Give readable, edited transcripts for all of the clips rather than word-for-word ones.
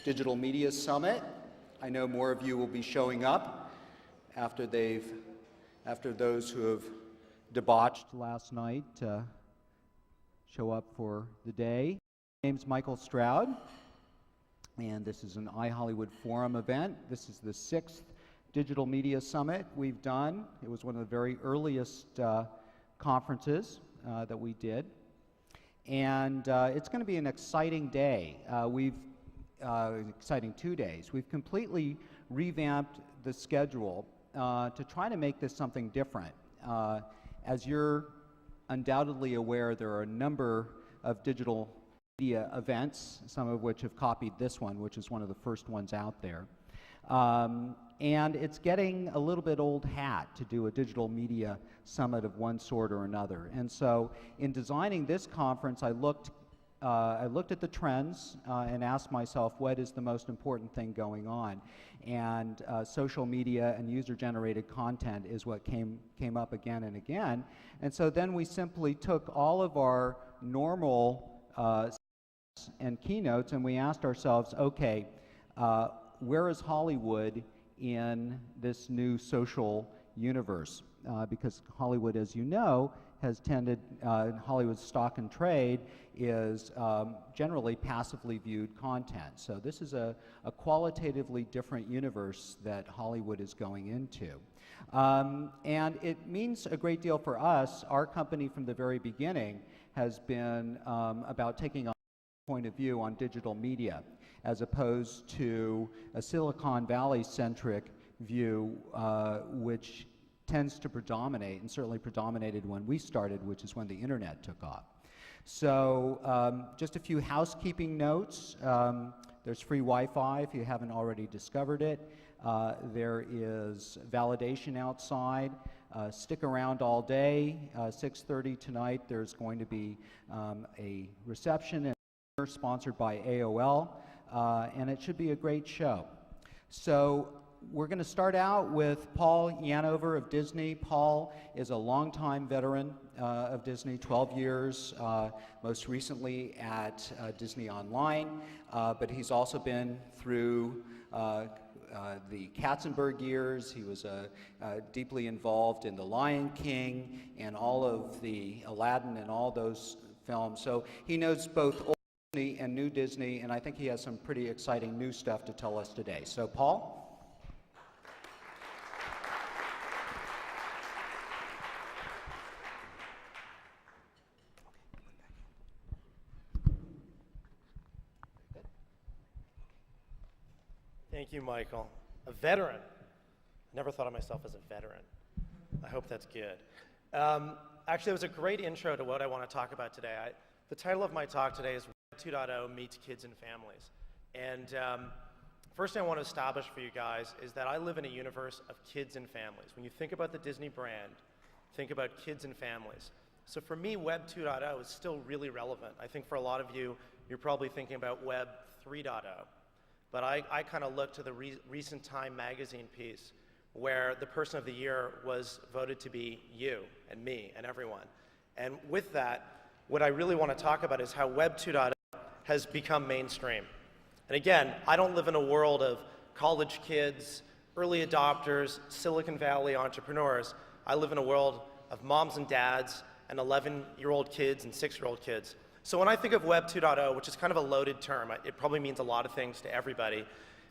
Digital Media Summit. I know more of you will be showing up after those who have debauched last night show up for the day. My name's Michael Stroud, and this is an iHollywood Forum event. This is the 6th Digital Media Summit we've done. It was one of the very earliest conferences that we did. And it's going to be an exciting day. Exciting 2 days. We've completely revamped the schedule to try to make this something different. As you're undoubtedly aware, there are a number of digital media events, some of which have copied this one, which is one of the first ones out there. And it's getting a little bit old hat to do a digital media summit of one sort or another. And so in designing this conference, I looked at the trends and asked myself, what is the most important thing going on? And social media and user-generated content is what came up again and again. And so then we simply took all of our normal and keynotes and we asked ourselves, okay, where is Hollywood in this new social universe? Because Hollywood, as you know, has tended, Hollywood's stock and trade is generally passively viewed content. So this is a qualitatively different universe that Hollywood is going into. And it means a great deal for us. Our company from the very beginning has been about taking a point of view on digital media, as opposed to a Silicon Valley-centric view, which tends to predominate, and certainly predominated when we started, which is when the internet took off. So just a few housekeeping notes. There's free Wi-Fi if you haven't already discovered it. There is validation outside. Stick around all day. 6:30 tonight, there's going to be a reception and dinner sponsored by AOL, and it should be a great show. So we're going to start out with PaulYanover of Disney. Paul is a longtime veteran of Disney, 12 years, most recently at Disney Online, but he's also been through the Katzenberg years. He was deeply involved in The Lion King and all of the Aladdin and all those films. So he knows both old Disney and new Disney, and I think he has some pretty exciting new stuff to tell us today. So Paul? Thank you, Michael. A veteran. Never thought of myself as a veteran. I hope that's good. Actually, it was a great intro to what I want to talk about today. The title of my talk today is Web 2.0 Meets Kids and Families. And first thing I want to establish for you guys is that I live in a universe of kids and families. When you think about the Disney brand, think about kids and families. So for me, Web 2.0 is still really relevant. I think for a lot of you, you're probably thinking about Web 3.0. But I kind of look to the recent Time magazine piece where the person of the year was voted to be you and me and everyone. And with that, what I really want to talk about is how Web 2.0 has become mainstream. And again, I don't live in a world of college kids, early adopters, Silicon Valley entrepreneurs. I live in a world of moms and dads and 11-year-old kids and 6-year-old kids. So when I think of Web 2.0, which is kind of a loaded term, it probably means a lot of things to everybody.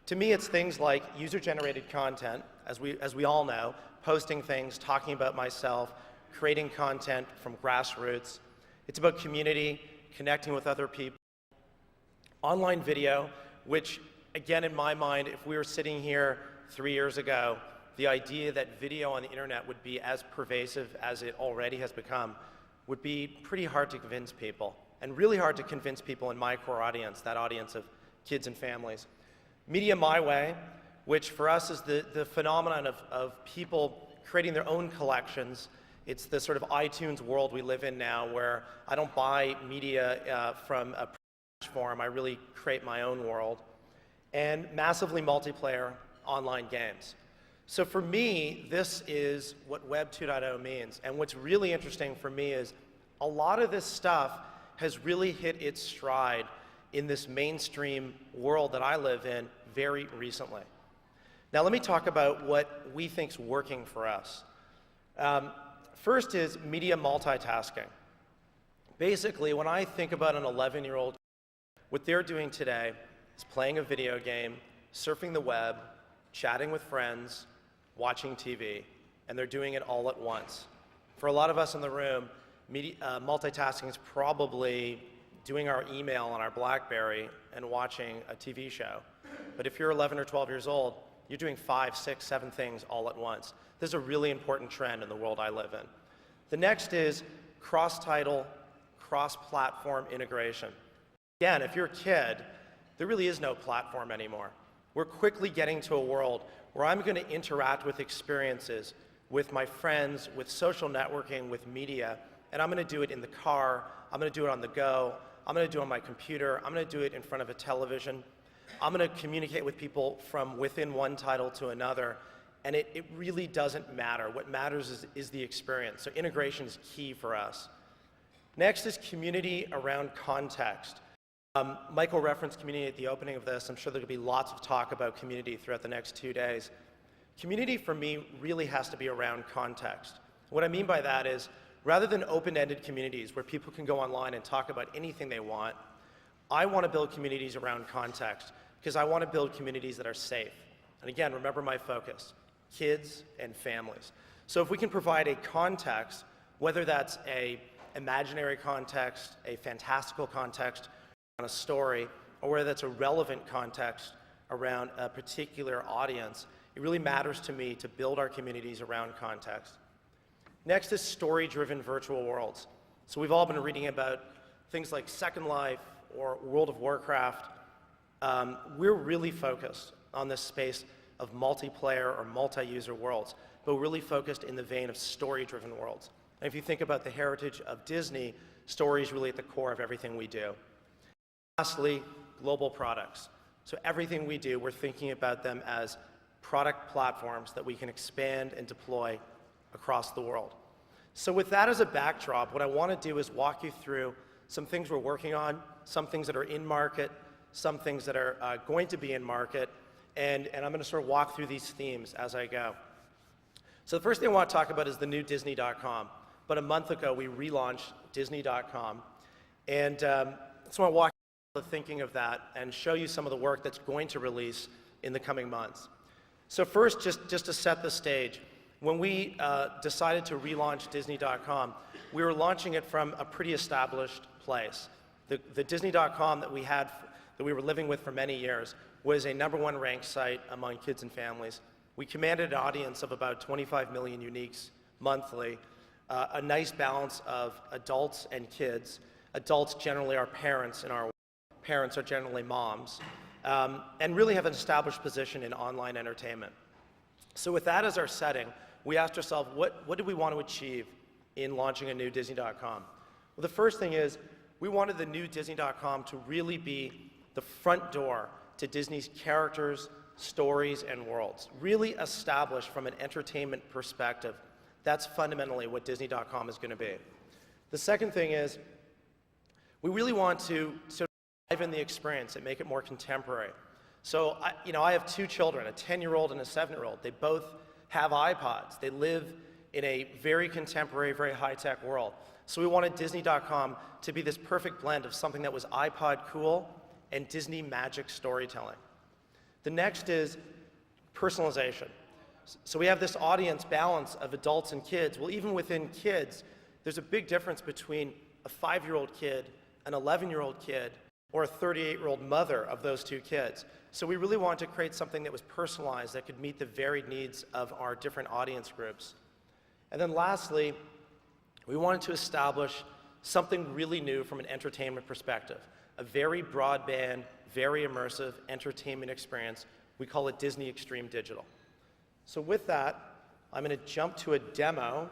To me, it's things like user-generated content, as we all know, posting things, talking about myself, creating content from grassroots. It's about community, connecting with other people. Online video, which, again, in my mind, if we were sitting here 3 years ago, the idea that video on the internet would be as pervasive as it already has become would be pretty hard to convince people. And really hard to convince people in my core audience, that audience of kids and families. Media My Way, which for us is the phenomenon of people creating their own collections. It's the sort of iTunes world we live in now where I don't buy media from a form, I really create my own world. And massively multiplayer online games. So for me, this is what Web 2.0 means. And what's really interesting for me is a lot of this stuff has really hit its stride in this mainstream world that I live in very recently. Now let me talk about what we think's working for us. First is media multitasking. Basically, when I think about an 11-year-old, what they're doing today is playing a video game, surfing the web, chatting with friends, watching TV, and they're doing it all at once. For a lot of us in the room, multitasking is probably doing our email on our BlackBerry and watching a TV show. But if you're 11 or 12 years old, you're doing 5, 6, 7 things all at once. This is a really important trend in the world I live in. The next is cross-title, cross-platform integration. Again, if you're a kid, there really is no platform anymore. We're quickly getting to a world where I'm going to interact with experiences, with my friends, with social networking, with media, and I'm going to do it in the car, I'm going to do it on the go, I'm going to do it on my computer, I'm going to do it in front of a television. I'm going to communicate with people from within one title to another, and it really doesn't matter. What matters is the experience. So integration is key for us. Next is community around context. Michael referenced community at the opening of this. I'm sure there'll be lots of talk about community throughout the next 2 days. Community for me really has to be around context. What I mean by that is, rather than open-ended communities where people can go online and talk about anything they want, I want to build communities around context because I want to build communities that are safe. And again, remember my focus, kids and families. So if we can provide a context, whether that's an imaginary context, a fantastical context on a story, or whether that's a relevant context around a particular audience, it really matters to me to build our communities around context. Next is story-driven virtual worlds. So we've all been reading about things like Second Life or World of Warcraft. We're really focused on this space of multiplayer or multi-user worlds, but we're really focused in the vein of story-driven worlds. And if you think about the heritage of Disney, story is really at the core of everything we do. Lastly, global products. So everything we do, we're thinking about them as product platforms that we can expand and deploy across the world. So with that as a backdrop, what I want to do is walk you through some things we're working on, some things that are in market, some things that are going to be in market, and I'm going to sort of walk through these themes as I go. So the first thing I want to talk about is the new Disney.com. About a month ago, we relaunched Disney.com, and I just want to walk you through the thinking of that and show you some of the work that's going to release in the coming months. So first, just to set the stage, when we decided to relaunch Disney.com, we were launching it from a pretty established place. The Disney.com that we were living with for many years was a #1 ranked site among kids and families. We commanded an audience of about 25 million uniques monthly, a nice balance of adults and kids. Adults generally are parents, and our parents are generally moms, and really have an established position in online entertainment. So with that as our setting, we asked ourselves, what do we want to achieve in launching a new Disney.com? Well, the first thing is, we wanted the new Disney.com to really be the front door to Disney's characters, stories, and worlds. Really established from an entertainment perspective. That's fundamentally what Disney.com is going to be. The second thing is, we really want to sort of liven the experience and make it more contemporary. So, I have 2 children, a 10-year-old and a 7-year-old. They both have iPods. They live in a very contemporary, very high-tech world. So we wanted Disney.com to be this perfect blend of something that was iPod cool and Disney magic storytelling. The next is personalization. So we have this audience balance of adults and kids. Well, even within kids, there's a big difference between a 5-year-old kid, an 11-year-old kid, or a 38-year-old mother of those 2 kids. So we really wanted to create something that was personalized, that could meet the varied needs of our different audience groups. And then lastly, we wanted to establish something really new from an entertainment perspective, a very broadband, very immersive entertainment experience. We call it Disney Extreme Digital. So with that, I'm going to jump to a demo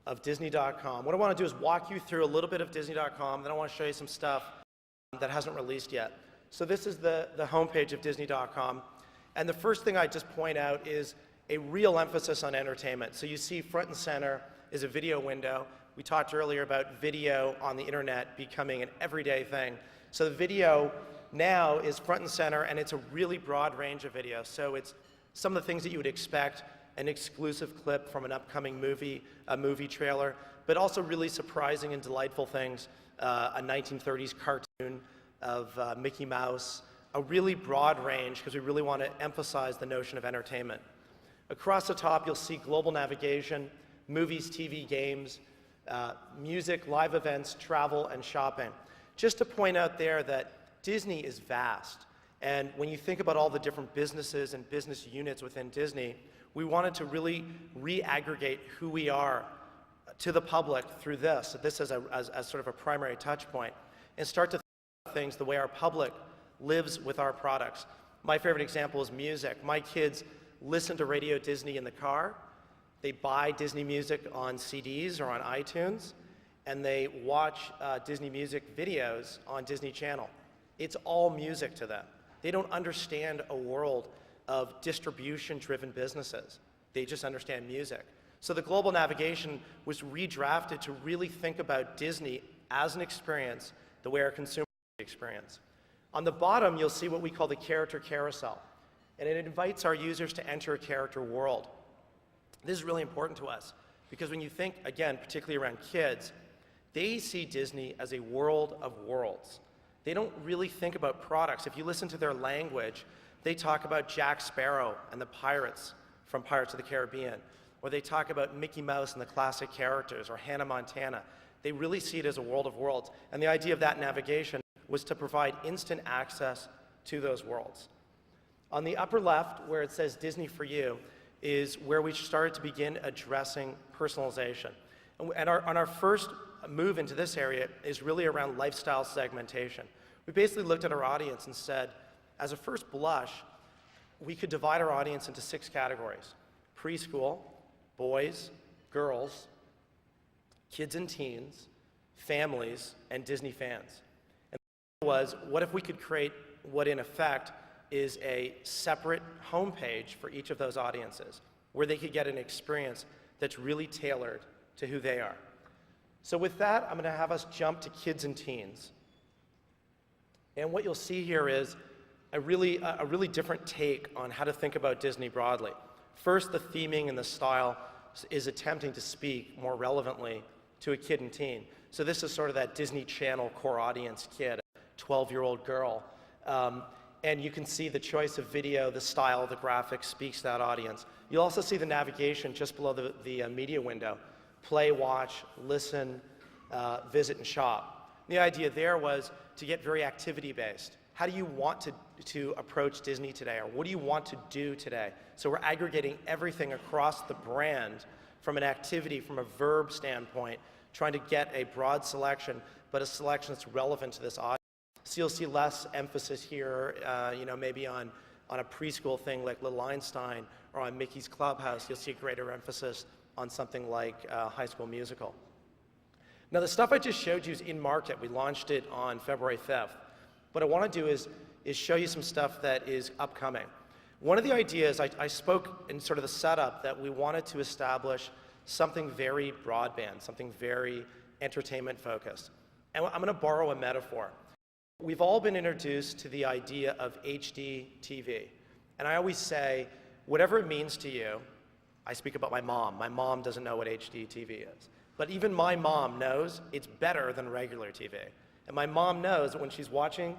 of Disney.com. What I want to do is walk you through a little bit of Disney.com, then I want to show you some stuff that hasn't released yet. So this is the homepage of Disney.com, and the first thing I just point out is a real emphasis on entertainment. So you see front and center is a video window. We talked earlier about video on the internet becoming an everyday thing. So the video now is front and center, and it's a really broad range of videos. So it's some of the things that you would expect, an exclusive clip from an upcoming movie, a movie trailer, but also really surprising and delightful things, a 1930s cartoon of Mickey Mouse, a really broad range because we really want to emphasize the notion of entertainment. Across the top, you'll see global navigation, movies, TV, games, music, live events, travel, and shopping. Just to point out there that Disney is vast. And when you think about all the different businesses and business units within Disney, we wanted to really re-aggregate who we are to the public through this as sort of a primary touch point, and start to think about things the way our public lives with our products. My favorite example is music. My kids listen to Radio Disney in the car. They buy Disney music on CDs or on iTunes, and they watch Disney music videos on Disney Channel. It's all music to them. They don't understand a world of distribution-driven businesses. They just understand music. So the global navigation was redrafted to really think about Disney as an experience, the way our consumers experience. On the bottom, you'll see what we call the character carousel, and it invites our users to enter a character world. This is really important to us because when you think, again, particularly around kids, they see Disney as a world of worlds. They don't really think about products. If you listen to their language, they talk about Jack Sparrow and the pirates from Pirates of the Caribbean, or they talk about Mickey Mouse and the classic characters, or Hannah Montana. They really see it as a world of worlds. And the idea of that navigation was to provide instant access to those worlds. On the upper left, where it says Disney for You, is where we started to begin addressing personalization. And our first move into this area is really around lifestyle segmentation. We basically looked at our audience and said, as a first blush, we could divide our audience into 6 categories: preschool, boys, girls, kids and teens, families, and Disney fans. And the idea was, what if we could create what in effect is a separate homepage for each of those audiences, where they could get an experience that's really tailored to who they are. So with that, I'm going to have us jump to kids and teens. And what you'll see here is a really different take on how to think about Disney broadly. First, the theming and the style is attempting to speak more relevantly to a kid and teen. So this is sort of that Disney Channel core audience kid, a 12-year-old girl. And you can see the choice of video, the style, the graphics speaks to that audience. You'll also see the navigation just below the media window. Play, watch, listen, visit, and shop. The idea there was to get very activity-based. How do you want to approach Disney today, or what do you want to do today? So we're aggregating everything across the brand from an activity, from a verb standpoint, trying to get a broad selection, but a selection that's relevant to this audience. So you'll see less emphasis here, maybe on a preschool thing like Little Einstein, or on Mickey's Clubhouse. You'll see a greater emphasis on something like High School Musical. Now, the stuff I just showed you is in market. We launched it on February 5th. What I want to do is show you some stuff that is upcoming. One of the ideas, I spoke in sort of the setup that we wanted to establish something very broadband, something very entertainment focused. And I'm going to borrow a metaphor. We've all been introduced to the idea of HD TV. And I always say, whatever it means to you, I speak about my mom. My mom doesn't know what HD TV is. But even my mom knows it's better than regular TV. And my mom knows that when she's watching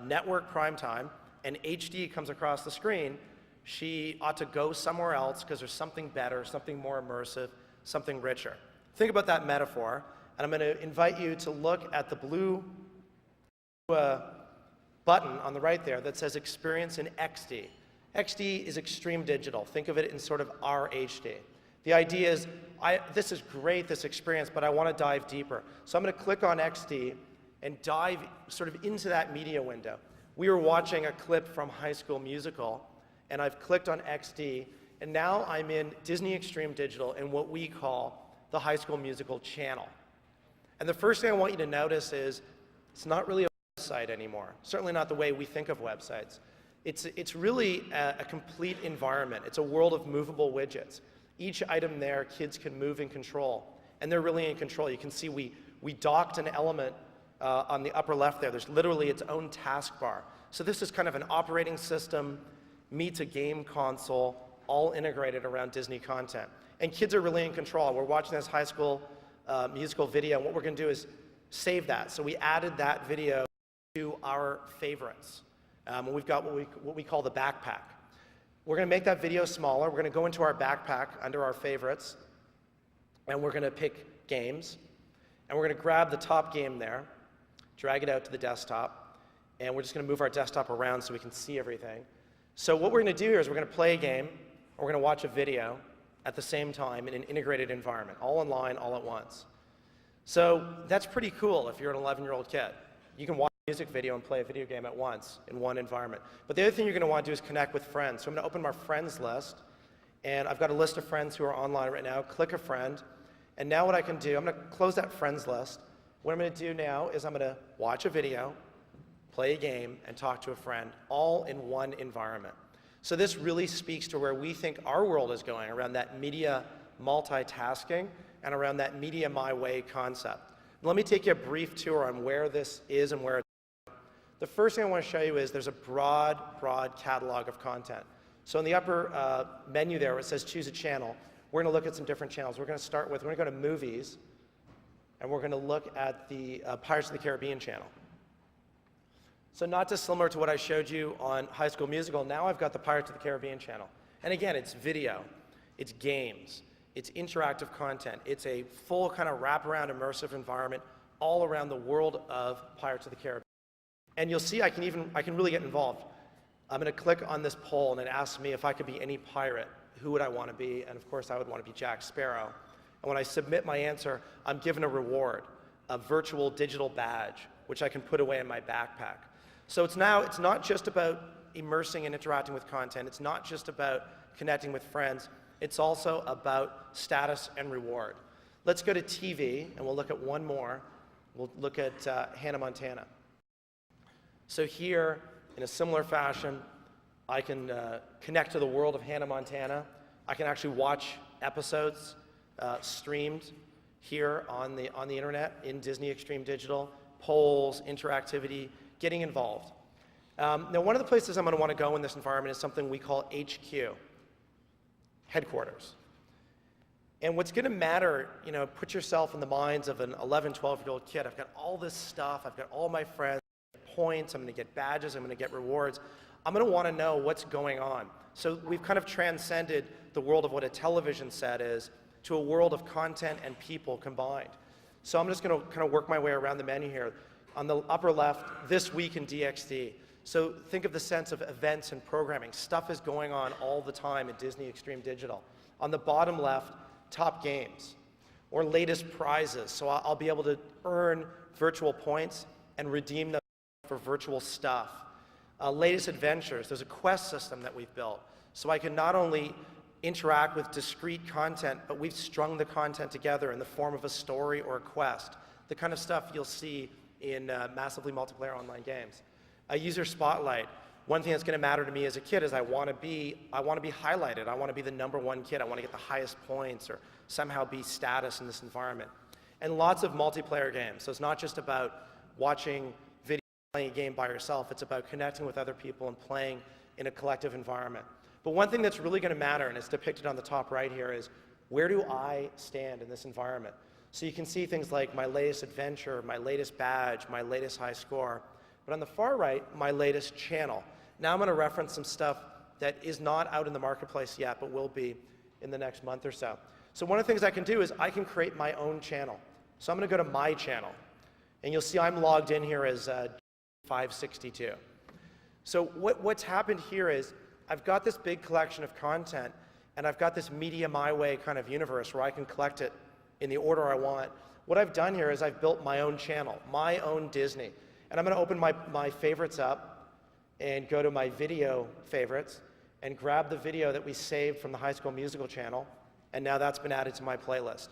network primetime and HD comes across the screen, she ought to go somewhere else because there's something better, something more immersive, something richer. Think about that metaphor, and I'm going to invite you to look at the blue button on the right there that says Experience in XD. XD is extreme digital. Think of it in sort of RHD. The idea is, this is great, this experience, but I want to dive deeper. So I'm going to click on XD and dive sort of into that media window. We were watching a clip from High School Musical, and I've clicked on XD, and now I'm in Disney Extreme Digital in what we call the High School Musical channel. And the first thing I want you to notice is it's not really a website anymore, certainly not the way we think of websites. It's really a complete environment. It's a world of movable widgets. Each item there, kids can move and control, and they're really in control. You can see we docked an element on the upper left there, there's literally its own taskbar. So this is kind of an operating system meets a game console, all integrated around Disney content. And kids are really in control. We're watching this high school musical video, and what we're going to do is save that. So we added that video to our favorites. And we've got what we call the backpack. We're going to make that video smaller. We're going to go into our backpack under our favorites, and we're going to pick games. And we're going to grab the top game there, drag it out to the desktop, and we're just going to move our desktop around so we can see everything. So what we're going to do here is we're going to play a game, or we're going to watch a video at the same time in an integrated environment, all online, all at once. So that's pretty cool if you're an 11-year-old kid. You can watch a music video and play a video game at once in one environment. But the other thing you're going to want to do is connect with friends. So I'm going to open my friends list, and I've got a list of friends who are online right now. Click a friend, and now what I can do, I'm going to close that friends list. What I'm going to do now is I'm going to watch a video, play a game, and talk to a friend, all in one environment. So this really speaks to where we think our world is going, around that media multitasking and around that media my way concept. Let me take you a brief tour on where this is and where it's going. The first thing I want to show you is there's a broad catalog of content. So in the upper menu there where it says choose a channel, we're going to look at some different channels. We're going to start with, we're going to go to movies, and we're going to look at the Pirates of the Caribbean channel. So not dissimilar to what I showed you on High School Musical, now I've got the Pirates of the Caribbean channel. And again, it's video, it's games, it's interactive content, it's a full kind of wraparound immersive environment all around the world of Pirates of the Caribbean. And you'll see I can really get involved. I'm going to click on this poll and it asks me if I could be any pirate, who would I want to be? And of course I would want to be Jack Sparrow. And when I submit my answer, I'm given a reward, a virtual digital badge, which I can put away in my backpack. So it's not just about immersing and interacting with content. It's not just about connecting with friends. It's also about status and reward. Let's go to TV, and we'll look at one more. We'll look at Hannah Montana. So here, in a similar fashion, I can connect to the world of Hannah Montana. I can actually watch episodes streamed here on the internet in Disney Extreme Digital, polls, interactivity, getting involved. Now, one of the places I'm going to want to go in this environment is something we call HQ, headquarters. And what's going to matter, put yourself in the minds of an 11, 12-year-old kid. I've got all this stuff. I've got all my friends, points. I'm going to get badges. I'm going to get rewards. I'm going to want to know what's going on. So we've kind of transcended the world of what a television set is to a world of content and people combined. So I'm just going to kind of work my way around the menu here. On the upper left, this week in DXD. So think of the sense of events and programming. Stuff is going on all the time at Disney Extreme Digital. On the bottom left, top games or latest prizes. So I'll be able to earn virtual points and redeem them for virtual stuff. Latest adventures. There's a quest system that we've built. So I can not only interact with discrete content, but we've strung the content together in the form of a story or a quest. The kind of stuff you'll see in massively multiplayer online games. A user spotlight. One thing that's going to matter to me as a kid is I want to be highlighted. I want to be the #1 kid. I want to get the highest points or somehow be status in this environment. And lots of multiplayer games. So it's not just about watching video, playing a game by yourself. It's about connecting with other people and playing in a collective environment. But one thing that's really going to matter, and it's depicted on the top right here, is where do I stand in this environment? So you can see things like my latest adventure, my latest badge, my latest high score. But on the far right, my latest channel. Now I'm going to reference some stuff that is not out in the marketplace yet, but will be in the next month or so. So one of the things I can do is I can create my own channel. So I'm going to go to my channel. And you'll see I'm logged in here as 562. So what's happened here is I've got this big collection of content, and I've got this media my way kind of universe where I can collect it in the order I want. What I've done here is I've built my own channel, my own Disney. And I'm going to open my favorites up and go to my video favorites and grab the video that we saved from the High School Musical channel, and now that's been added to my playlist.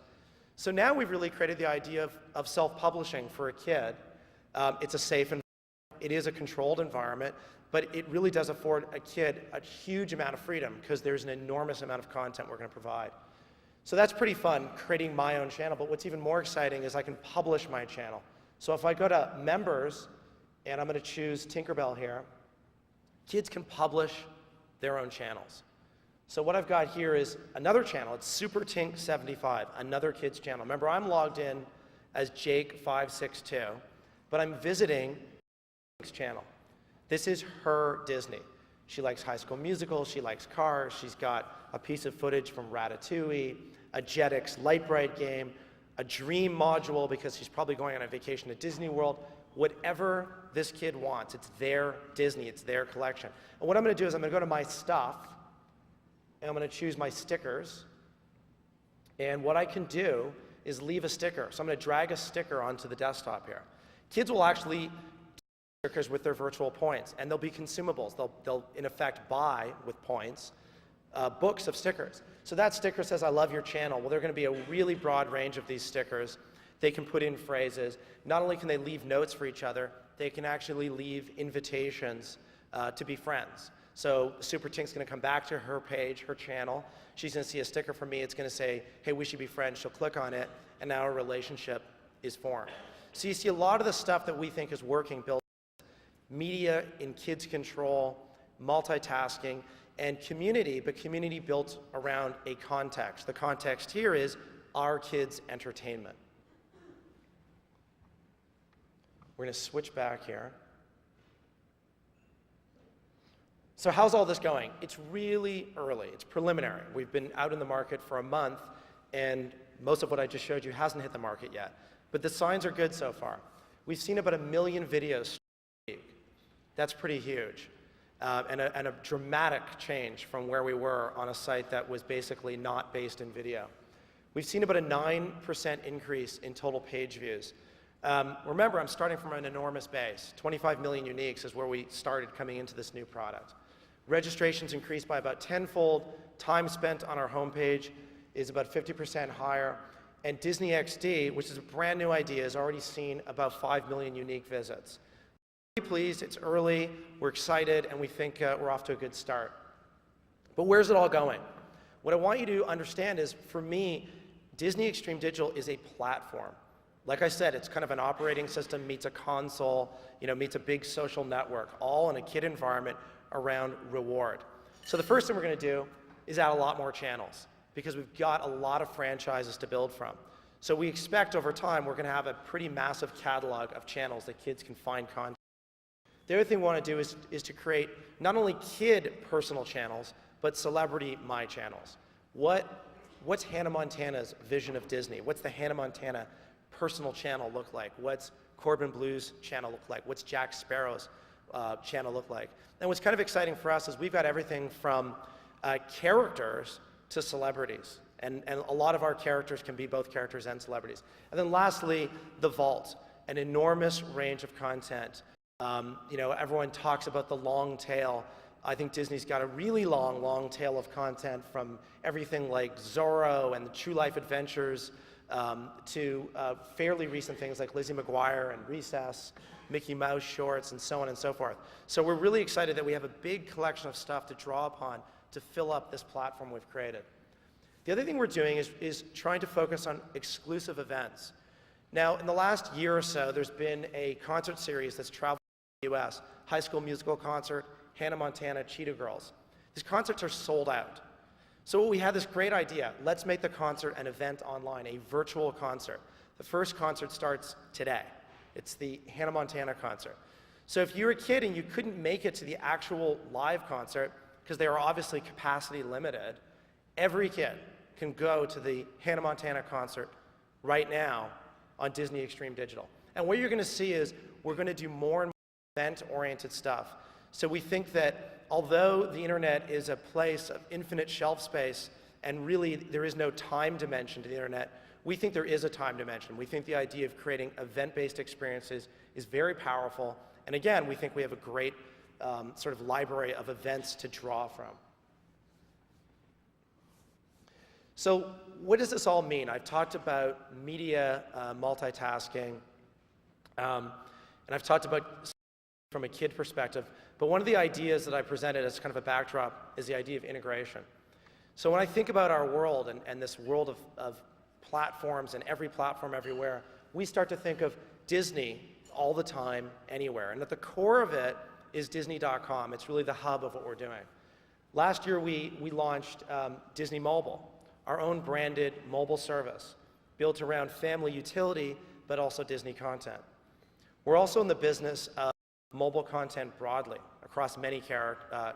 So now we've really created the idea of self-publishing for a kid. It's a safe environment. It is a controlled environment, but it really does afford a kid a huge amount of freedom because there's an enormous amount of content we're going to provide. So that's pretty fun, creating my own channel, but what's even more exciting is I can publish my channel. So if I go to members, and I'm going to choose Tinkerbell here, kids can publish their own channels. So what I've got here is another channel. It's SuperTink75, another kid's channel. Remember, I'm logged in as Jake562, but I'm visiting Tink's channel. This is her Disney. She likes High School Musical, she likes cars, she's got a piece of footage from Ratatouille, a Jetix Light Bright game, a Dream module because she's probably going on a vacation to Disney World. Whatever this kid wants, it's their Disney, it's their collection. And what I'm going to do is I'm going to go to my stuff, and I'm going to choose my stickers. And what I can do is leave a sticker. So I'm going to drag a sticker onto the desktop here. Kids will actually do stickers with their virtual points, and they'll be consumables. They'll in effect buy with points books of stickers. So that sticker says, I love your channel. Well, there are going to be a really broad range of these stickers. They can put in phrases. Not only can they leave notes for each other, they can actually leave invitations to be friends. So Super Tink's going to come back to her page, her channel. She's going to see a sticker from me. It's going to say, hey, we should be friends. She'll click on it, and now a relationship is formed. So you see a lot of the stuff that we think is working, built media in kids' control, multitasking, and community, but community built around a context. The context here is our kids' entertainment. We're going to switch back here. So how's all this going? It's really early. It's preliminary. We've been out in the market for a month, and most of what I just showed you hasn't hit the market yet. But the signs are good so far. We've seen about 1 million videos a week. That's pretty huge. And a dramatic change from where we were on a site that was basically not based in video. We've seen about a 9% increase in total page views. Remember, I'm starting from an enormous base. 25 million uniques is where we started coming into this new product. Registrations increased by about 10-fold. Time spent on our homepage is about 50% higher. And Disney XD, which is a brand new idea, has already seen about 5 million unique visits. We're really pleased, it's early, we're excited, and we think we're off to a good start. But where's it all going? What I want you to understand is, for me, Disney Extreme Digital is a platform. Like I said, it's kind of an operating system meets a console, meets a big social network, all in a kid environment around reward. So the first thing we're going to do is add a lot more channels, because we've got a lot of franchises to build from. So we expect over time we're going to have a pretty massive catalog of channels that kids can find content. The other thing we want to do is to create not only kid personal channels, but celebrity my channels. What's Hannah Montana's vision of Disney? What's the Hannah Montana personal channel look like? What's Corbin Blue's channel look like? What's Jack Sparrow's channel look like? And what's kind of exciting for us is we've got everything from characters to celebrities. And a lot of our characters can be both characters and celebrities. And then lastly, the vault, an enormous range of content. Everyone talks about the long tail. I think Disney's got a really long tail of content, from everything like Zorro and the True Life Adventures to fairly recent things like Lizzie McGuire and Recess, Mickey Mouse shorts, and so on and so forth. So we're really excited that we have a big collection of stuff to draw upon to fill up this platform we've created. The other thing we're doing is trying to focus on exclusive events. Now, in the last year or so, there's been a concert series that's traveled to the US, High School Musical concert, Hannah Montana, Cheetah Girls. These concerts are sold out. So we had this great idea. Let's make the concert an event online, a virtual concert. The first concert starts today. It's the Hannah Montana concert. So if you're a kid and you couldn't make it to the actual live concert, because they are obviously capacity limited, every kid can go to the Hannah Montana concert right now on Disney Extreme Digital. And what you're going to see is we're going to do more and more event-oriented stuff. So we think that although the internet is a place of infinite shelf space, and really there is no time dimension to the internet, we think there is a time dimension. We think the idea of creating event-based experiences is very powerful. And again, we think we have a great sort of library of events to draw from. So what does this all mean? I've talked about media multitasking, and I've talked about from a kid perspective, but one of the ideas that I presented as kind of a backdrop is the idea of integration. So when I think about our world and this world of platforms and every platform everywhere, we start to think of Disney all the time, anywhere. And at the core of it is Disney.com. It's really the hub of what we're doing. Last year, we launched Disney Mobile, our own branded mobile service, built around family utility, but also Disney content. We're also in the business of mobile content broadly, across many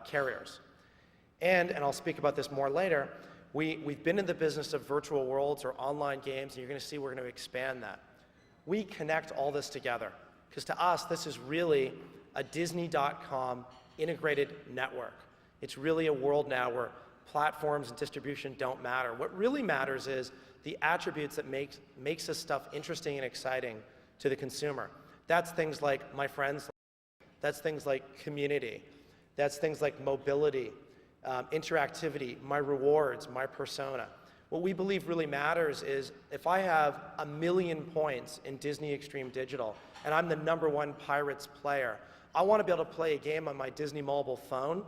carriers. And I'll speak about this more later, we've been in the business of virtual worlds or online games, and you're going to see we're going to expand that. We connect all this together, because to us, this is really a Disney.com integrated network. It's really a world now where platforms and distribution don't matter. What really matters is the attributes that makes this stuff interesting and exciting to the consumer. That's things like my friends, that's things like community, that's things like mobility, interactivity, my rewards, my persona. What we believe really matters is if I have 1 million points in Disney Extreme Digital and I'm the #1 Pirates player, I want to be able to play a game on my Disney mobile phone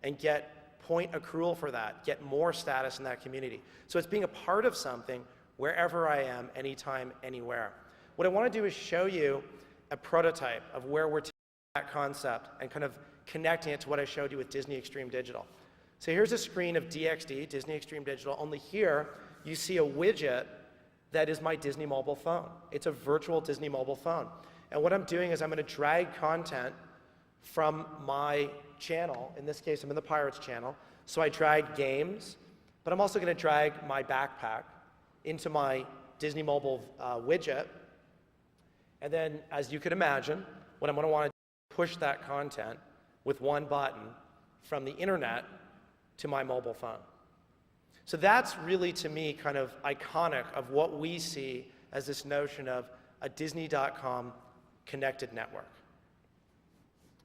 and get point accrual for that, get more status in that community. So it's being a part of something wherever I am, anytime, anywhere. What I want to do is show you a prototype of where we're taking that concept and kind of connecting it to what I showed you with Disney Extreme Digital. So here's a screen of DXD, Disney Extreme Digital, only here you see a widget that is my Disney mobile phone. It's a virtual Disney mobile phone. And what I'm doing is I'm going to drag content from my channel. In this case, I'm in the Pirates channel. So I drag games, but I'm also going to drag my backpack into my Disney mobile widget. And then, as you could imagine, what I'm going to want to do is push that content with one button from the internet to my mobile phone. So that's really, to me, kind of iconic of what we see as this notion of a Disney.com connected network.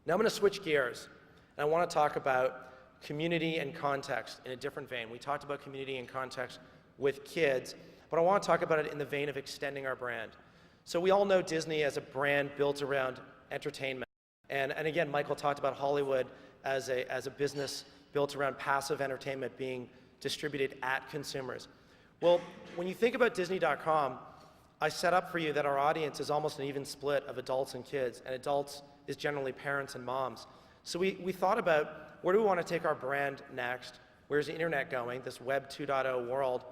Now I'm going to switch gears, and I want to talk about community and context in a different vein. We talked about community and context with kids, but I want to talk about it in the vein of extending our brand. So we all know Disney as a brand built around entertainment. And again, Michael talked about Hollywood as a business built around passive entertainment being distributed at consumers. Well, when you think about Disney.com, I set up for you that our audience is almost an even split of adults and kids, and adults is generally parents and moms. So we thought about where do we want to take our brand next? Where's the internet going, this Web 2.0 world?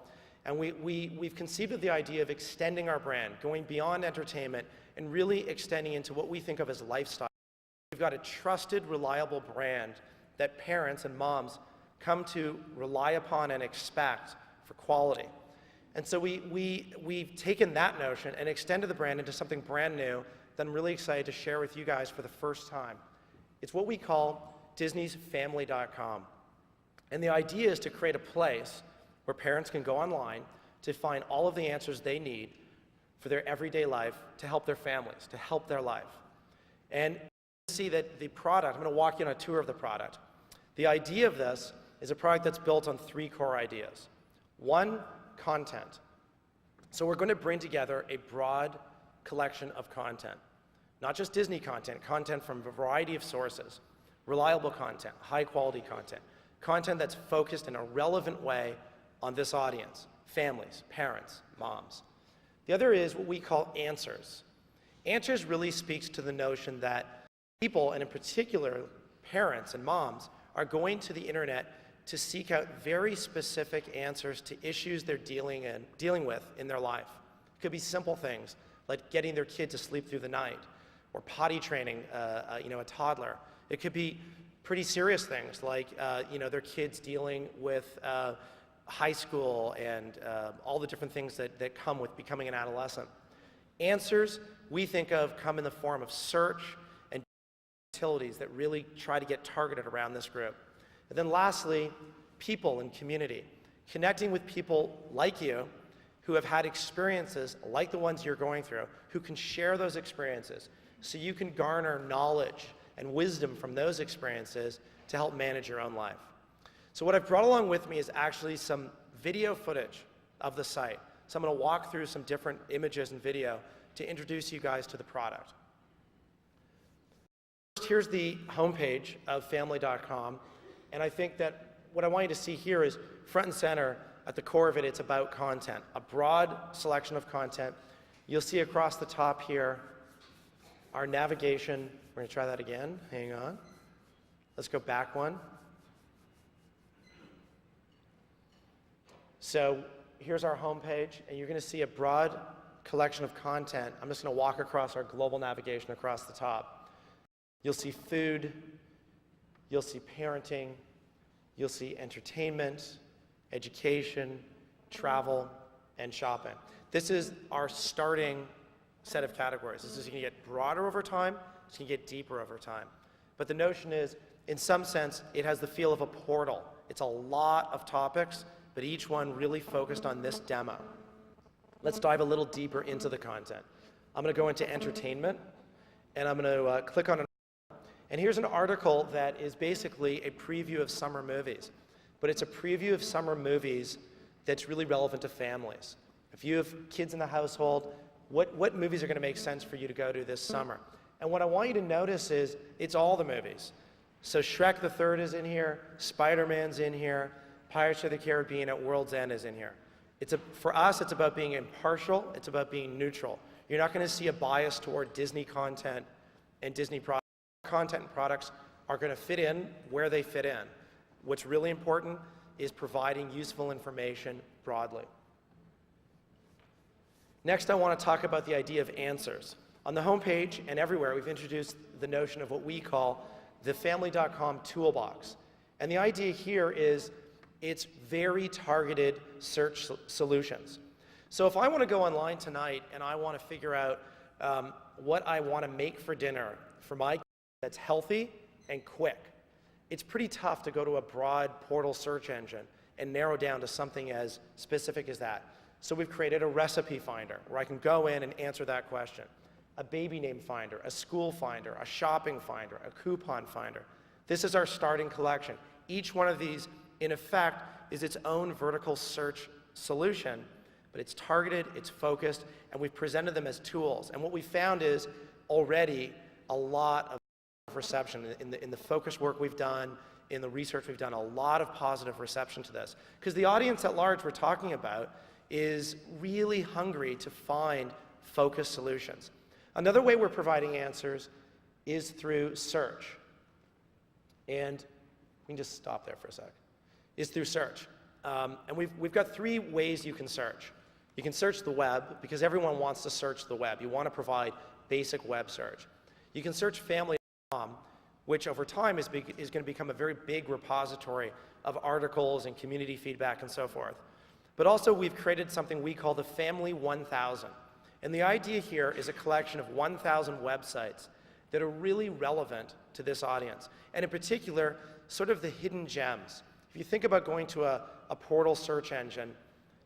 And we've conceived of the idea of extending our brand, going beyond entertainment, and really extending into what we think of as lifestyle. We've got a trusted, reliable brand that parents and moms come to rely upon and expect for quality. And so we've taken that notion and extended the brand into something brand new that I'm really excited to share with you guys for the first time. It's what we call Disney's Family.com. And the idea is to create a place where parents can go online to find all of the answers they need for their everyday life to help their families, to help their life. And see that the product, I'm going to walk you on a tour of the product. The idea of this is a product that's built on 3 core ideas. 1, content. So we're going to bring together a broad collection of content. Not just Disney content, content from a variety of sources. Reliable content, high quality content. Content that's focused in a relevant way on this audience. Families, parents, moms. The other is what we call answers. Answers really speaks to the notion that people, and in particular parents and moms, are going to the internet to seek out very specific answers to issues they're dealing with in their life. It could be simple things like getting their kid to sleep through the night, or potty training a toddler. It could be pretty serious things like their kids dealing with high school and all the different things that come with becoming an adolescent. Answers we think of come in the form of search and utilities that really try to get targeted around this group. And then lastly, people and community. Connecting with people like you who have had experiences like the ones you're going through, who can share those experiences so you can garner knowledge and wisdom from those experiences to help manage your own life. So what I've brought along with me is actually some video footage of the site. So I'm going to walk through some different images and video to introduce you guys to the product. First, here's the homepage of family.com. And I think that what I want you to see here is front and center, at the core of it, it's about content, a broad selection of content. You'll see across the top here our navigation, we're going to try that again. Hang on. Let's go back one. So here's our home page, and you're going to see a broad collection of content. I'm just going to walk across our global navigation across the top. You'll see food, you'll see parenting, you'll see entertainment, education, travel, and shopping. This is our starting set of categories. This is going to get broader over time, it's going to get deeper over time. But the notion is, in some sense, it has the feel of a portal. It's a lot of topics, but each one really focused on this demo. Let's dive a little deeper into the content. I'm going to go into entertainment, and I'm going to click on an article. And here's an article that is basically a preview of summer movies. But it's a preview of summer movies that's really relevant to families. If you have kids in the household, what movies are going to make sense for you to go to this summer? And what I want you to notice is it's all the movies. So Shrek the Third is in here, Spider-Man's in here, Pirates of the Caribbean at World's End is in here. For us, it's about being impartial, it's about being neutral. You're not going to see a bias toward Disney content and Disney products. Content and products are going to fit in where they fit in. What's really important is providing useful information broadly. Next, I want to talk about the idea of answers. On the homepage and everywhere, we've introduced the notion of what we call the family.com toolbox. And the idea here is it's very targeted search solutions. So if I want to go online tonight and I want to figure out what I want to make for dinner for my kids that's healthy and quick, it's pretty tough to go to a broad portal search engine and narrow down to something as specific as that. So we've created a recipe finder where I can go in and answer that question. A baby name finder, a school finder, a shopping finder, a coupon finder. This is our starting collection. Each one of these, in effect, is its own vertical search solution, but it's targeted, it's focused, and we've presented them as tools. And what we found is already a lot of reception. In the focus work we've done, in the research we've done, a lot of positive reception to this. Because the audience at large we're talking about is really hungry to find focused solutions. Another way we're providing answers is through search. And we can just stop there for a sec. Is through search. And we've got three ways you can search. You can search the web, because everyone wants to search the web. You want to provide basic web search. You can search family.com, which over time is going to become a very big repository of articles and community feedback and so forth. But also we've created something we call the Family 1000. And the idea here is a collection of 1,000 websites that are really relevant to this audience. And in particular, sort of the hidden gems. If you think about going to a portal search engine,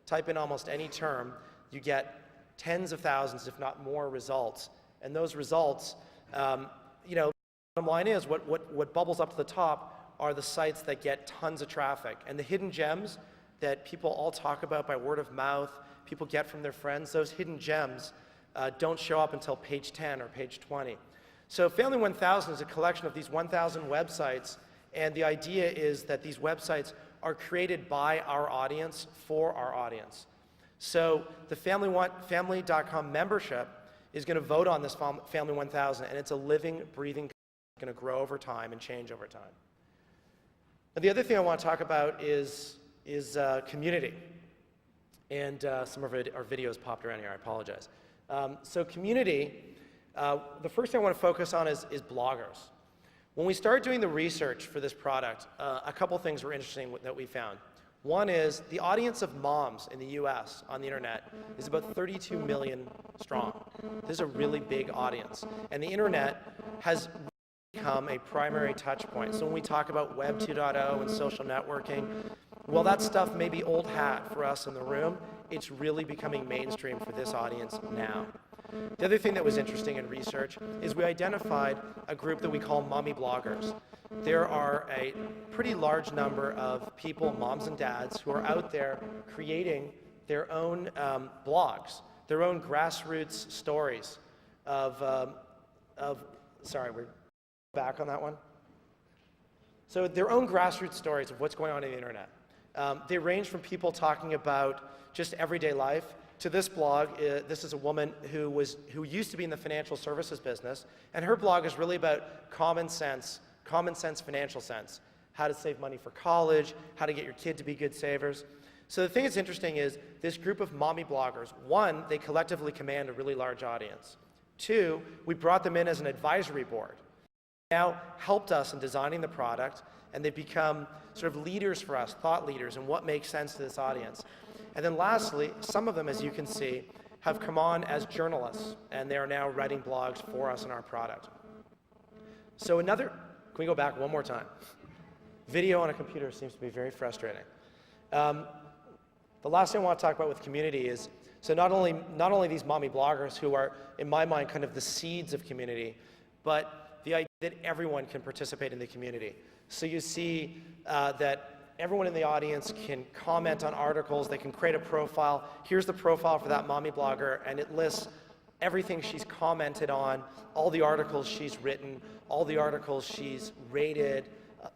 type in almost any term, you get tens of thousands, if not more, results. And those results, you know, the bottom line is what bubbles up to the top are the sites that get tons of traffic. And the hidden gems that people all talk about by word of mouth, people get from their friends, those hidden gems don't show up until page 10 or page 20. So Family 1000 is a collection of these 1,000 websites, and the idea is that these websites are created by our audience for our audience. So the family.com membership is going to vote on this Family 1000, and it's a living, breathing, going to grow over time and change over time. And the other thing I want to talk about is community. And some of our videos popped around here, I apologize. So community, the first thing I want to focus on is bloggers. When we started doing the research for this product, a couple things were interesting that we found. One is the audience of moms in the US on the internet is about 32 million strong. This is a really big audience. And the internet has become a primary touch point. So when we talk about Web 2.0 and social networking, well, that stuff may be old hat for us in the room. It's really becoming mainstream for this audience now. The other thing that was interesting in research is we identified a group that we call mommy bloggers. There are a pretty large number of people, moms and dads, who are out there creating their own blogs, their own grassroots stories sorry, we're back on that one. So their own grassroots stories of what's going on in the internet. They range from people talking about just everyday life to this blog. This is a woman who used to be in the financial services business, and her blog is really about common sense financial sense. How to save money for college, how to get your kid to be good savers. So the thing that's interesting is this group of mommy bloggers, one, they collectively command a really large audience. Two, we brought them in as an advisory board. Now helped us in designing the product, and they've become sort of leaders for us, thought leaders, in what makes sense to this audience. And then lastly, some of them, as you can see, have come on as journalists, and they are now writing blogs for us in our product. So can we go back one more time? Video on a computer seems to be very frustrating. The last thing I want to talk about with community is, so not only these mommy bloggers who are, in my mind, kind of the seeds of community, but the idea that everyone can participate in the community. So you see that everyone in the audience can comment on articles, they can create a profile. Here's the profile for that mommy blogger, and it lists everything she's commented on, all the articles she's written, all the articles she's rated,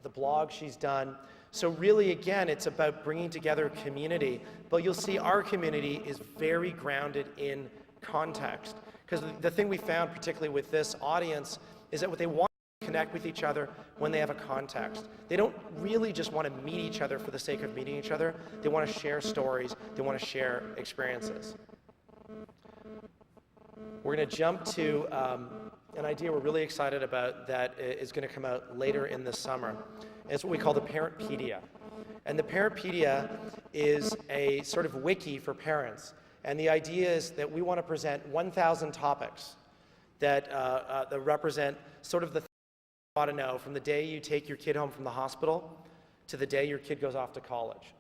the blog she's done. So really, again, it's about bringing together a community, but you'll see our community is very grounded in context. Because the thing we found, particularly with this audience, is that what they want to connect with each other when they have a context. They don't really just want to meet each other for the sake of meeting each other. They want to share stories. They want to share experiences. We're going to jump to an idea we're really excited about that is going to come out later in the summer. It's what we call the Parentpedia. And the Parentpedia is a sort of wiki for parents. And the idea is that we want to present 1,000 topics that represent sort of the things you ought to know from the day you take your kid home from the hospital to the day your kid goes off to college.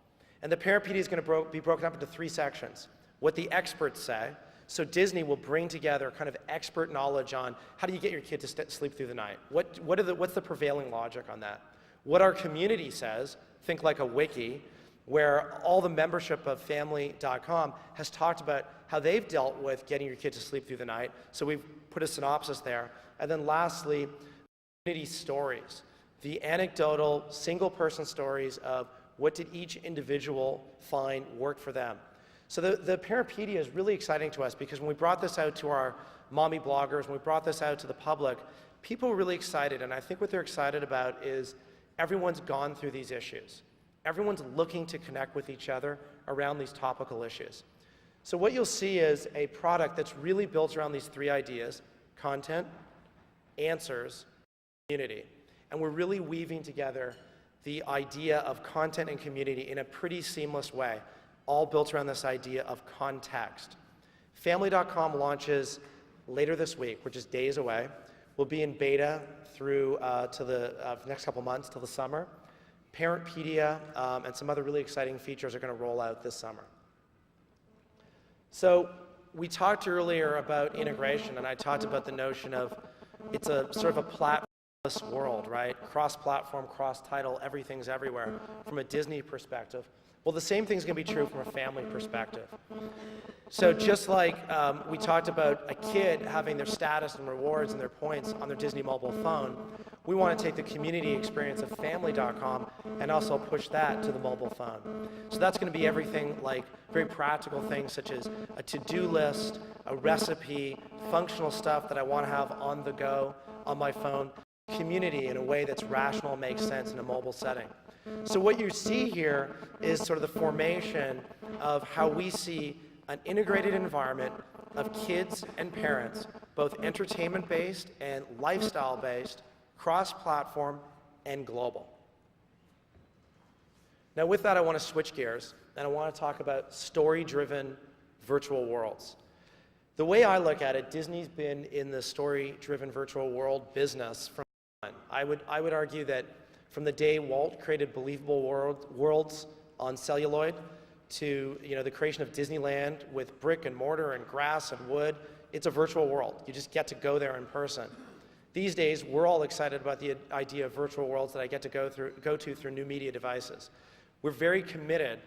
And the Parentpedia is going to be broken up into 3 sections. What the experts say. So Disney will bring together kind of expert knowledge on how do you get your kid to sleep through the night? What's the prevailing logic on that? What our community says, think like a wiki, where all the membership of family.com has talked about how they've dealt with getting your kid to sleep through the night. So we've put a synopsis there. And then lastly, community stories, the anecdotal single-person stories of what did each individual find worked for them. So the Parentpedia is really exciting to us because when we brought this out to our mommy bloggers, when we brought this out to the public, people were really excited. And I think what they're excited about is everyone's gone through these issues. Everyone's looking to connect with each other around these topical issues. So what you'll see is a product that's really built around these 3 ideas: content, answers, community. And we're really weaving together the idea of content and community in a pretty seamless way, all built around this idea of context. Family.com launches later this week, which is days away. We'll be in beta through to the next couple months, till the summer. Parentpedia and some other really exciting features are going to roll out this summer. So we talked earlier about integration, and I talked about the notion of it's a sort of a platformless world, right? Cross-platform, cross-title, everything's everywhere from a Disney perspective. Well, the same thing's going to be true from a family perspective. So just like we talked about a kid having their status and rewards and their points on their Disney mobile phone, we want to take the community experience of family.com and also push that to the mobile phone. So that's going to be everything like very practical things such as a to-do list, a recipe, functional stuff that I want to have on the go on my phone, community in a way that's rational, makes sense in a mobile setting. So what you see here is sort of the formation of how we see an integrated environment of kids and parents, both entertainment-based and lifestyle-based, cross-platform, and global. Now with that, I want to switch gears, and I want to talk about story-driven virtual worlds. The way I look at it, Disney's been in the story-driven virtual world business from day one. I would argue that from the day Walt created believable worlds on celluloid to the creation of Disneyland with brick and mortar and grass and wood, it's a virtual world. You just get to go there in person. These days, we're all excited about the idea of virtual worlds that I get to go to through new media devices. We're very committed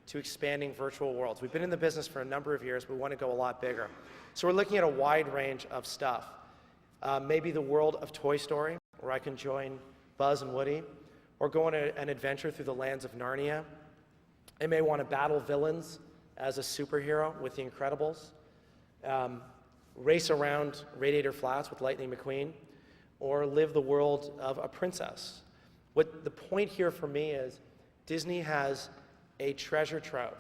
to expanding virtual worlds. We've been in the business for a number of years, but we want to go a lot bigger. So we're looking at a wide range of stuff. Maybe the world of Toy Story, where I can join Buzz and Woody, or go on an adventure through the lands of Narnia. I may want to battle villains as a superhero with The Incredibles, race around Radiator Flats with Lightning McQueen, or live the world of a princess. What the point here for me is Disney has a treasure trove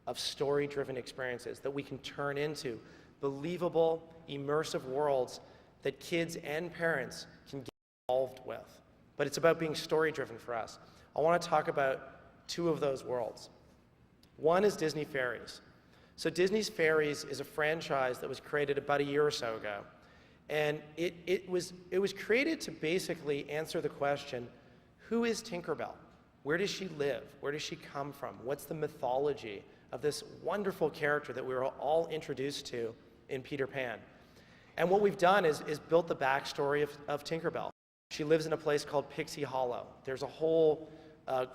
of story-driven experiences that we can turn into believable, immersive worlds that kids and parents can get involved with. But it's about being story-driven for us. I want to talk about two of those worlds. One is Disney Fairies. So Disney's Fairies is a franchise that was created about a year or so ago. And it was created to basically answer the question, who is Tinkerbell? Where does she live? Where does she come from? What's the mythology of this wonderful character that we were all introduced to in Peter Pan? And what we've done is built the backstory of Tinkerbell. She lives in a place called Pixie Hollow. There's a whole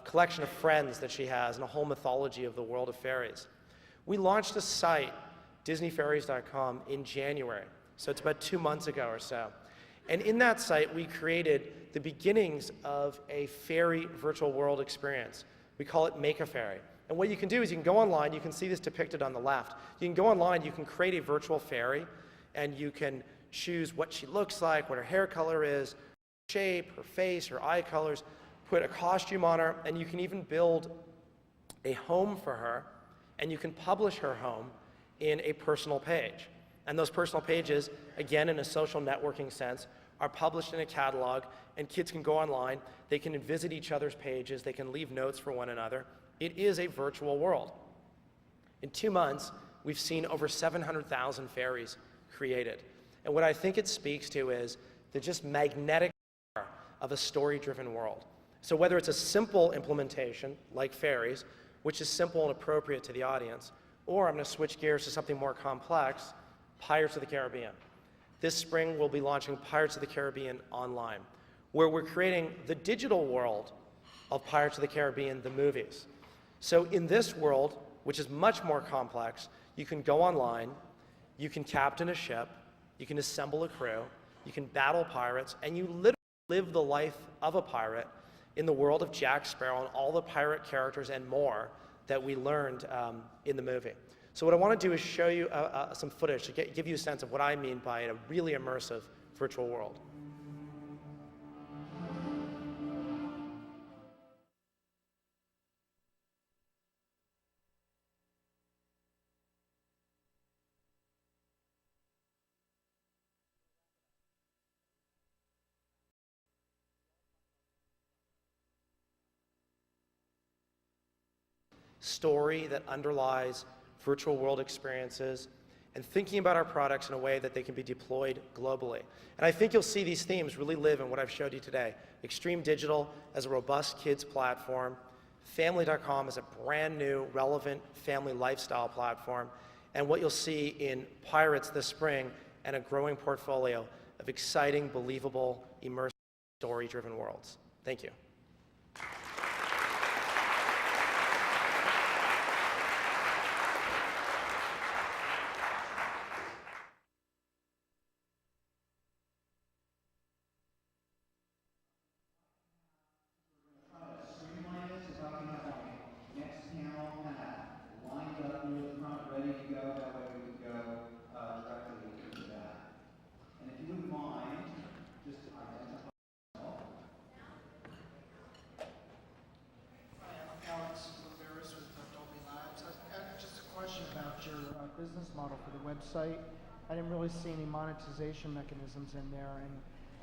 collection of friends that she has and a whole mythology of the world of fairies. We launched a site, DisneyFairies.com, in January. So it's about 2 months ago or so. And in that site, we created the beginnings of a fairy virtual world experience. We call it Make a Fairy. And what you can do is you can go online, you can see this depicted on the left. You can go online, you can create a virtual fairy, and you can choose what she looks like, what her hair color is, shape, her face, her eye colors, put a costume on her, and you can even build a home for her, and you can publish her home in a personal page. And those personal pages, again, in a social networking sense, are published in a catalog, and kids can go online, they can visit each other's pages, they can leave notes for one another. It is a virtual world. In 2 months, we've seen over 700,000 fairies created. And what I think it speaks to is the just magnetic power of a story-driven world. So whether it's a simple implementation, like fairies, which is simple and appropriate to the audience, or I'm going to switch gears to something more complex, Pirates of the Caribbean. This spring, we'll be launching Pirates of the Caribbean Online, where we're creating the digital world of Pirates of the Caribbean, the movies. So in this world, which is much more complex, you can go online, you can captain a ship, you can assemble a crew, you can battle pirates, and you literally live the life of a pirate in the world of Jack Sparrow and all the pirate characters and more that we learned in the movie. So what I want to do is show you some footage to give you a sense of what I mean by a really immersive virtual world. Story that underlies virtual world experiences, and thinking about our products in a way that they can be deployed globally. And I think you'll see these themes really live in what I've showed you today. Extreme Digital as a robust kids platform, Family.com as a brand new, relevant family lifestyle platform, and what you'll see in Pirates this spring, and a growing portfolio of exciting, believable, immersive, story-driven worlds. Thank you. Business model for the website. I didn't really see any monetization mechanisms in there, and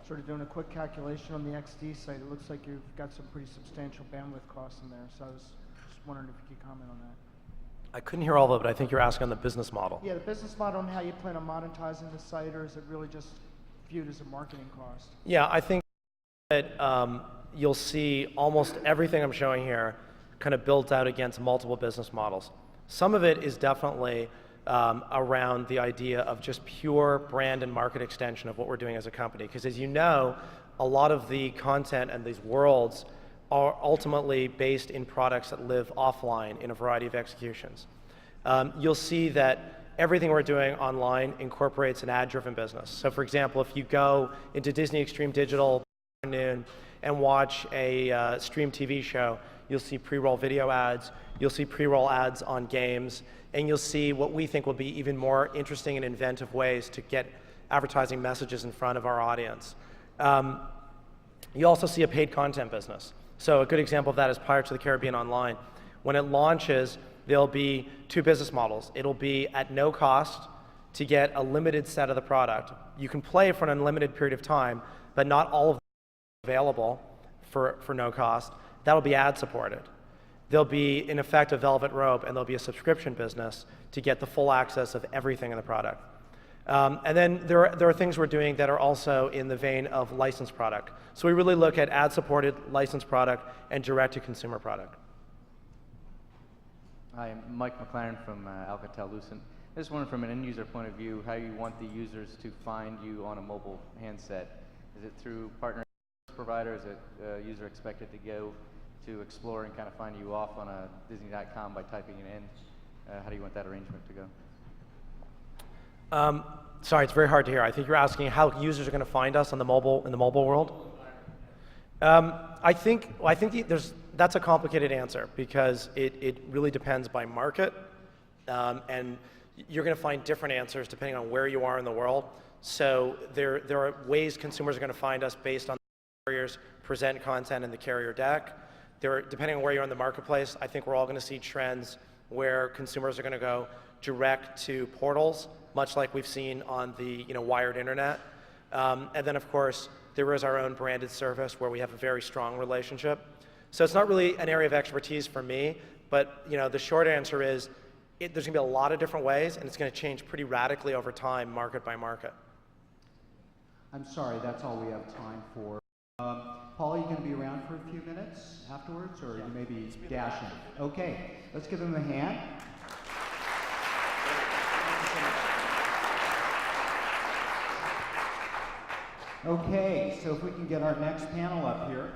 sort of doing a quick calculation on the XD site, it looks like you've got some pretty substantial bandwidth costs in there, so I was just wondering if you could comment on that. I couldn't hear all of it, but I think you're asking on the business model. Yeah, the business model and how you plan on monetizing the site, or is it really just viewed as a marketing cost? Yeah, I think that you'll see almost everything I'm showing here kind of built out against multiple business models. Some of it is definitely around the idea of just pure brand and market extension of what we're doing as a company. Because as you know, a lot of the content and these worlds are ultimately based in products that live offline in a variety of executions. You'll see that everything we're doing online incorporates an ad-driven business. So for example, if you go into Disney Extreme Digital afternoon and watch a stream TV show, You'll see pre-roll video ads. You'll see pre-roll ads on games. And you'll see what we think will be even more interesting and inventive ways to get advertising messages in front of our audience. You also see a paid content business. So a good example of that is Pirates of the Caribbean Online. When it launches, there'll be two business models. It'll be at no cost to get a limited set of the product. You can play for an unlimited period of time, but not all of them are available for no cost. That'll be ad supported. There'll be, in effect, a velvet rope, and there'll be a subscription business to get the full access of everything in the product. And then there are things we're doing that are also in the vein of licensed product. So we really look at ad-supported licensed product and direct-to-consumer product. Hi, I'm Mike McLaren from Alcatel-Lucent. I just wondered from an end-user point of view how you want the users to find you on a mobile handset. Is it through partner providers? Is it user expected to go to explore and kind of find you off on a Disney.com by typing it in? How do you want that arrangement to go? Sorry, it's very hard to hear. I think you're asking how users are going to find us on the mobile in the mobile world. I think that's a complicated answer because it really depends by market, and you're going to find different answers depending on where you are in the world. So there are ways consumers are going to find us based on the carriers present content in the carrier deck. Depending on where you're in the marketplace, I think we're all going to see trends where consumers are going to go direct to portals, much like we've seen on the wired internet. And then, of course, there is our own branded service where we have a very strong relationship. So it's not really an area of expertise for me, but the short answer is there's going to be a lot of different ways, and it's going to change pretty radically over time, market by market. I'm sorry, that's all we have time for. Paul, are you going to be around for a few minutes afterwards, or you may be dashing? Okay, let's give him a hand. Okay, so if we can get our next panel up here.